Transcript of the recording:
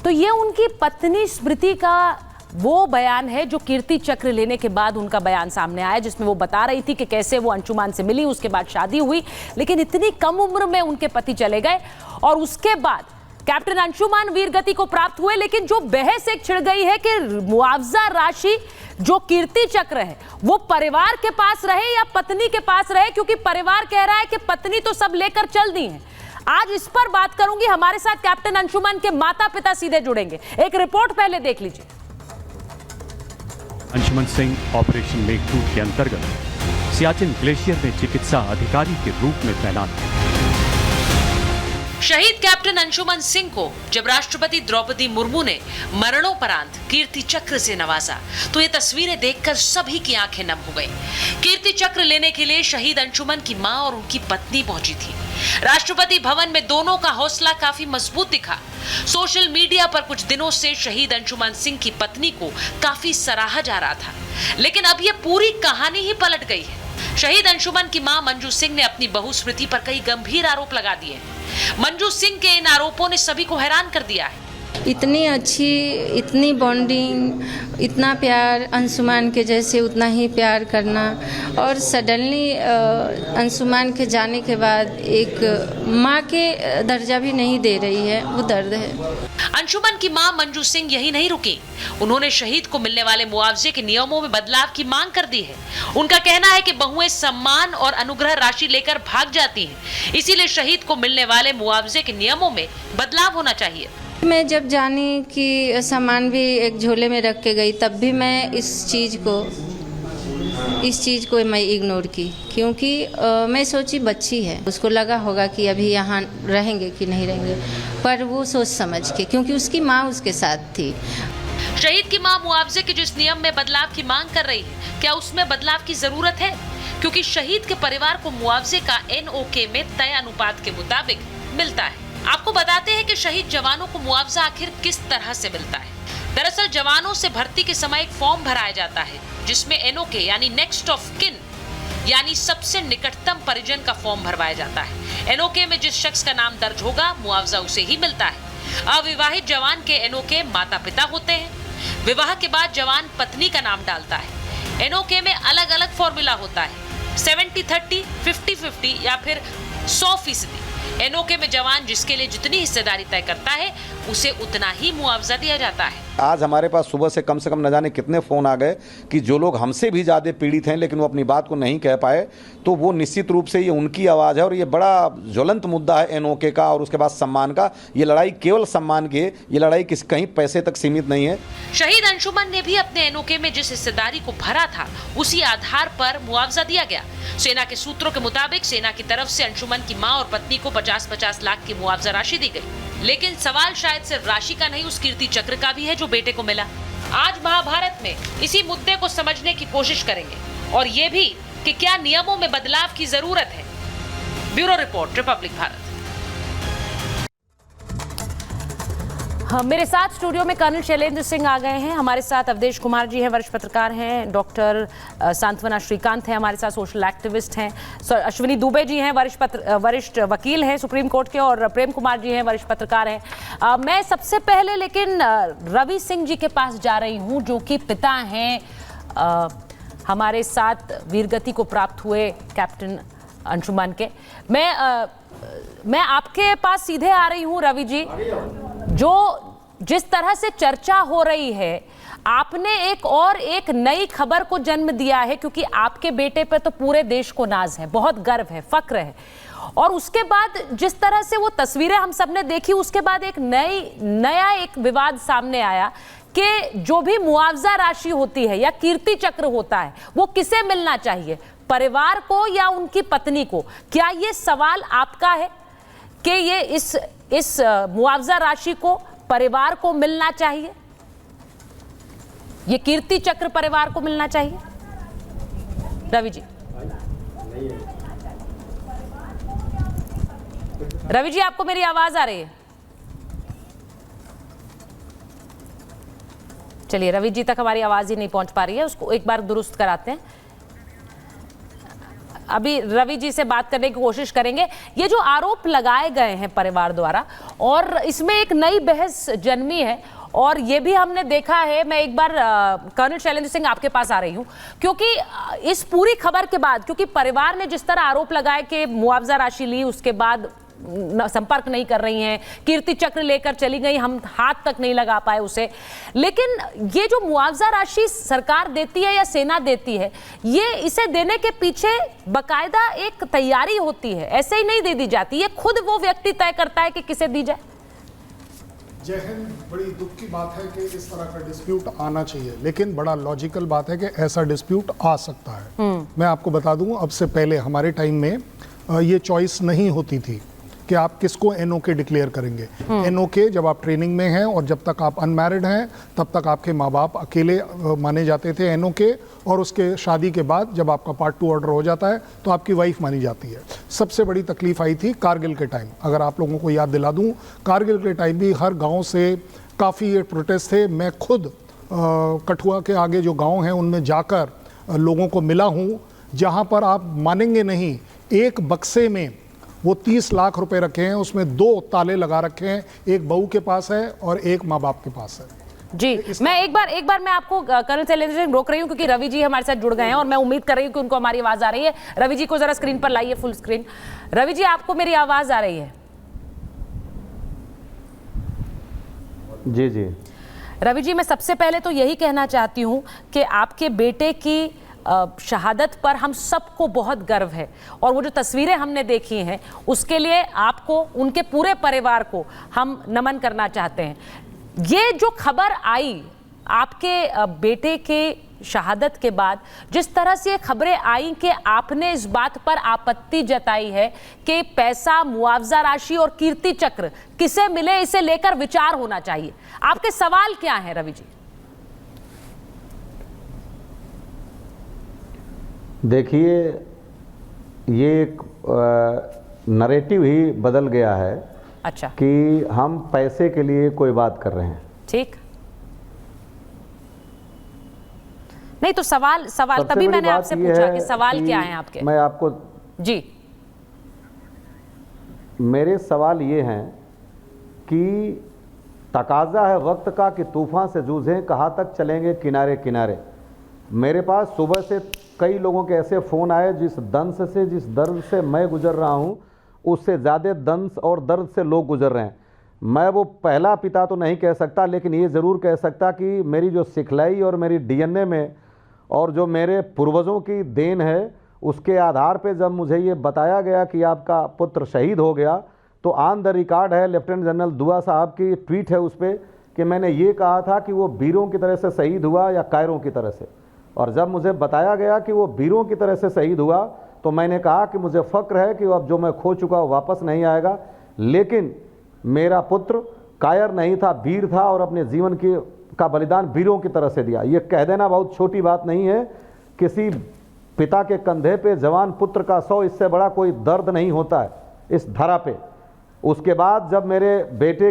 तो ये उनकी पत्नी स्मृति का वो बयान है जो कीर्ति चक्र लेने के बाद उनका बयान सामने आया, जिसमें वो बता रही थी कि कैसे वो अंशुमान से मिली, उसके बाद शादी हुई, लेकिन इतनी कम उम्र में उनके पति चले गए और उसके बाद कैप्टन अंशुमान वीरगति को प्राप्त हुए। लेकिन जो बहस एक छिड़ गई है कि मुआवजा राशि जो कीर्ति चक्र है वो परिवार के पास रहे या पत्नी के पास रहे, क्योंकि परिवार कह रहा है कि पत्नी तो सब लेकर चल दी है। आज इस पर बात करूंगी, हमारे साथ कैप्टन अंशुमान के माता पिता सीधे जुड़ेंगे। एक रिपोर्ट पहले देख लीजिए। अंशुमन सिंह ऑपरेशन मेघदूत के अंतर्गत सियाचिन ग्लेशियर में चिकित्सा अधिकारी के रूप में तैनात थे। शहीद कैप्टन अंशुमन सिंह को जब राष्ट्रपति द्रौपदी मुर्मू ने मरणोपरांत कीर्ति चक्र से नवाजा तो ये तस्वीरें देखकर सभी की आंखें नम हो गई। कीर्ति चक्र लेने के लिए शहीद अंशुमन की मां और उनकी पत्नी पहुंची थी। राष्ट्रपति भवन में दोनों का हौसला काफी मजबूत दिखा। सोशल मीडिया पर कुछ दिनों से शहीद अंशुमन सिंह की पत्नी को काफी सराहा जा रहा था, लेकिन अब ये पूरी कहानी ही पलट गई है। शहीद अंशुमन की मां मंजू सिंह ने अपनी बहू स्मृति पर कई गंभीर आरोप लगा दिए। मंजू सिंह के इन आरोपों ने सभी को हैरान कर दिया है। इतनी अच्छी, इतनी बॉन्डिंग, इतना प्यार, अंशुमान के जैसे उतना ही प्यार करना, और सडनली अंशुमान के जाने के बाद एक माँ के दर्जा भी नहीं दे रही है, वो दर्द है। अंशुमन की मां मंजू सिंह यही नहीं रुकी, उन्होंने शहीद को मिलने वाले मुआवजे के नियमों में बदलाव की मांग कर दी है। उनका कहना है कि बहुएं सम्मान और अनुग्रह राशि लेकर भाग जाती हैं, इसीलिए शहीद को मिलने वाले मुआवजे के नियमों में बदलाव होना चाहिए। मैं जब जानी कि सामान भी एक झोले में रख के गई, तब भी मैं इस चीज़ को मैं इग्नोर की, क्योंकि मैं सोची बच्ची है, उसको लगा होगा कि अभी यहाँ रहेंगे कि नहीं रहेंगे, पर वो सोच समझ के, क्योंकि उसकी माँ उसके साथ थी। शहीद की मां मुआवजे के जिस नियम में बदलाव की मांग कर रही है, क्या उसमें बदलाव की जरूरत है? क्योंकि शहीद के परिवार को मुआवजे का NOK में तय अनुपात के मुताबिक मिलता है। आपको बताते हैं कि शहीद जवानों को मुआवजा आखिर किस तरह से मिलता है। दरअसल जवानों से भर्ती के समय एक फॉर्म भराया जाता है जिसमें NOK यानी नेक्स्ट ऑफ किन यानी सबसे निकटतम परिजन का फॉर्म भरवाया जाता है। NOK में जिस शख्स का नाम दर्ज होगा मुआवजा उसे ही मिलता है। अविवाहित जवान के NOK माता पिता होते हैं। विवाह के बाद जवान पत्नी का नाम डालता है। NOK में अलग अलग फॉर्मूला होता है, 70-30, 50-50 या फिर 100%। NOK में जवान जिसके लिए जितनी हिस्सेदारी तय करता है उसे उतना ही मुआवजा दिया जाता है। आज हमारे पास सुबह से कम न जाने कितने फ़ोन आ गए कि जो लोग हमसे भी ज़्यादा पीड़ित हैं लेकिन वो अपनी बात को नहीं कह पाए, तो वो निश्चित रूप से ये उनकी आवाज़ है और ये बड़ा ज्वलंत मुद्दा है NOK का और उसके बाद सम्मान का। ये लड़ाई केवल सम्मान की है, ये लड़ाई कहीं पैसे तक सीमित नहीं है। शहीद अंशुमन ने भी अपने NOK में जिस हिस्सेदारी को भरा था उसी आधार पर मुआवजा दिया गया। सेना के सूत्रों के मुताबिक सेना की तरफ से अंशुमन की मां और पत्नी को 50-50 लाख की मुआवजा राशि दी गई। लेकिन सवाल शायद सिर्फ राशि का नहीं, उस कीर्ति चक्र का भी है जो बेटे को मिला। आज महाभारत में इसी मुद्दे को समझने की कोशिश करेंगे और ये भी कि क्या नियमों में बदलाव की जरूरत है। Bureau report, Republic Bharat. मेरे साथ स्टूडियो में कर्नल शैलेंद्र सिंह आ गए हैं, हमारे साथ अवधेश कुमार जी हैं, वरिष्ठ पत्रकार हैं, डॉक्टर सांत्वना श्रीकांत हैं, हमारे साथ सोशल एक्टिविस्ट हैं, अश्विनी दुबे जी हैं, वरिष्ठ वकील हैं सुप्रीम कोर्ट के, और प्रेम कुमार जी हैं, वरिष्ठ पत्रकार हैं। मैं सबसे पहले लेकिन रवि सिंह जी के पास जा रही हूँ, जो कि पिता हैं हमारे साथ वीरगति को प्राप्त हुए कैप्टन अंशुमन के। मैं आपके पास सीधे आ रही हूँ रवि जी। जिस तरह से चर्चा हो रही है, आपने एक नई खबर को जन्म दिया है, क्योंकि आपके बेटे पे तो पूरे देश को नाज है, बहुत गर्व है, फक्र है। और उसके बाद जिस तरह से वो तस्वीरें हम सबने देखी, उसके बाद एक नया विवाद सामने आया कि जो भी मुआवजा राशि होती है या कीर्ति चक्र होता है वो किसे मिलना चाहिए, परिवार को या उनकी पत्नी को। क्या ये सवाल आपका है कि ये इस मुआवजा राशि को परिवार को मिलना चाहिए, ये कीर्ति चक्र परिवार को मिलना चाहिए? रवि जी, आपको मेरी आवाज आ रही है? चलिए, रवि जी तक हमारी आवाज ही नहीं पहुंच पा रही है, उसको एक बार दुरुस्त कराते हैं। अभी रवि जी से बात करने की कोशिश करेंगे। ये जो आरोप लगाए गए हैं परिवार द्वारा, और इसमें एक नई बहस जन्मी है, और ये भी हमने देखा है। मैं एक बार कर्नल शैलेंद्र सिंह आपके पास आ रही हूँ, क्योंकि इस पूरी खबर के बाद, क्योंकि परिवार ने जिस तरह आरोप लगाए कि मुआवजा राशि ली, उसके बाद संपर्क नहीं कर रही हैं, कीर्ति चक्र लेकर चली गई, हम हाथ तक नहीं लगा पाए उसे। लेकिन ये जो मुआवजा राशि सरकार देती है या सेना देती है, ये इसे देने के पीछे बकायदा एक तैयारी होती है, ऐसे ही नहीं दे दी जाती। ये खुद वो व्यक्ति तय करता है कि किसे दी जाए। जय हिंद। बड़ी दुख की बात है कि इस तरह का डिस्प्यूट आना चाहिए, लेकिन बड़ा लॉजिकल बात है कि ऐसा डिस्प्यूट आ सकता है। मैं आपको बता दूं, अब से पहले हमारे टाइम में ये चॉइस नहीं होती थी कि आप किसको एनओके डिक्लेयर करेंगे। एनओके जब आप ट्रेनिंग में हैं और जब तक आप अनमैरिड हैं, तब तक आपके माँ बाप अकेले माने जाते थे एनओके, और उसके शादी के बाद जब आपका पार्ट 2 ऑर्डर हो जाता है तो आपकी वाइफ मानी जाती है। सबसे बड़ी तकलीफ आई थी कारगिल के टाइम। अगर आप लोगों को याद दिला दूं, कारगिल के टाइम भी हर गाँव से काफ़ी ये प्रोटेस्ट थे। मैं खुद कठुआ के आगे जो गाँव हैं उनमें जाकर लोगों को मिला हूँ, जहाँ पर आप मानेंगे नहीं, एक बक्से में वो 30 लाख रुपए रखे हैं, उसमें 2 ताले लगा रखे हैं, एक बहू के पास है और एक माँ बाप के पास है। जी, मैं एक बार मैं आपको कर्नल शैलेंद्र सिंह रोक रही हूँ, क्योंकि रवि जी हमारे साथ जुड़ गए हैं और मैं उम्मीद कर रही हूँ कि उनको हमारी आवाज आ रही है। रवि जी को जरा स्क्रीन पर लाइए, फुल स्क्रीन। रवि जी, आपको मेरी आवाज आ रही है? जी जी। रवि जी, मैं सबसे पहले तो यही कहना चाहती हूँ कि आपके बेटे की शहादत पर हम सबको बहुत गर्व है, और वो जो तस्वीरें हमने देखी हैं उसके लिए आपको, उनके पूरे परिवार को हम नमन करना चाहते हैं। ये जो खबर आई आपके बेटे के शहादत के बाद, जिस तरह से खबरें आई कि आपने इस बात पर आपत्ति जताई है कि पैसा, मुआवजा राशि और कीर्ति चक्र किसे मिले, इसे लेकर विचार होना चाहिए, आपके सवाल क्या है रवि जी? देखिए, ये एक नरेटिव ही बदल गया है। अच्छा। कि हम पैसे के लिए कोई बात कर रहे हैं। ठीक, नहीं तो सवाल तभी मैंने आपसे पूछा कि सवाल क्या है आपके। मैं आपको जी, मेरे सवाल ये हैं कि तकाजा है वक्त का कि तूफान से जूझें, कहाँ तक चलेंगे किनारे किनारे। मेरे पास सुबह से कई लोगों के ऐसे फ़ोन आए, जिस दंश से, जिस दर्द से मैं गुजर रहा हूँ, उससे ज़्यादा दंश और दर्द से लोग गुजर रहे हैं। मैं वो पहला पिता तो नहीं कह सकता, लेकिन ये ज़रूर कह सकता कि मेरी जो सिखलाई और मेरी डीएनए में और जो मेरे पूर्वजों की देन है, उसके आधार पे जब मुझे ये बताया गया कि आपका पुत्र शहीद हो गया, तो ऑन द रिकॉर्ड है, लेफ्टिनेंट जनरल दुआ साहब की ट्वीट है उस पर, कि मैंने ये कहा था कि वो वीरों की तरह से शहीद हुआ या कायरों की तरह से। और जब मुझे बताया गया कि वो वीरों की तरह से शहीद हुआ, तो मैंने कहा कि मुझे फ़ख्र है कि अब जो मैं खो चुका वो वापस नहीं आएगा। लेकिन मेरा पुत्र कायर नहीं था, वीर था, और अपने जीवन का बलिदान वीरों की तरह से दिया। ये कह देना बहुत छोटी बात नहीं है। किसी पिता के कंधे पे जवान पुत्र का 100, इससे बड़ा कोई दर्द नहीं होता है इस धरा पे। उसके बाद जब मेरे बेटे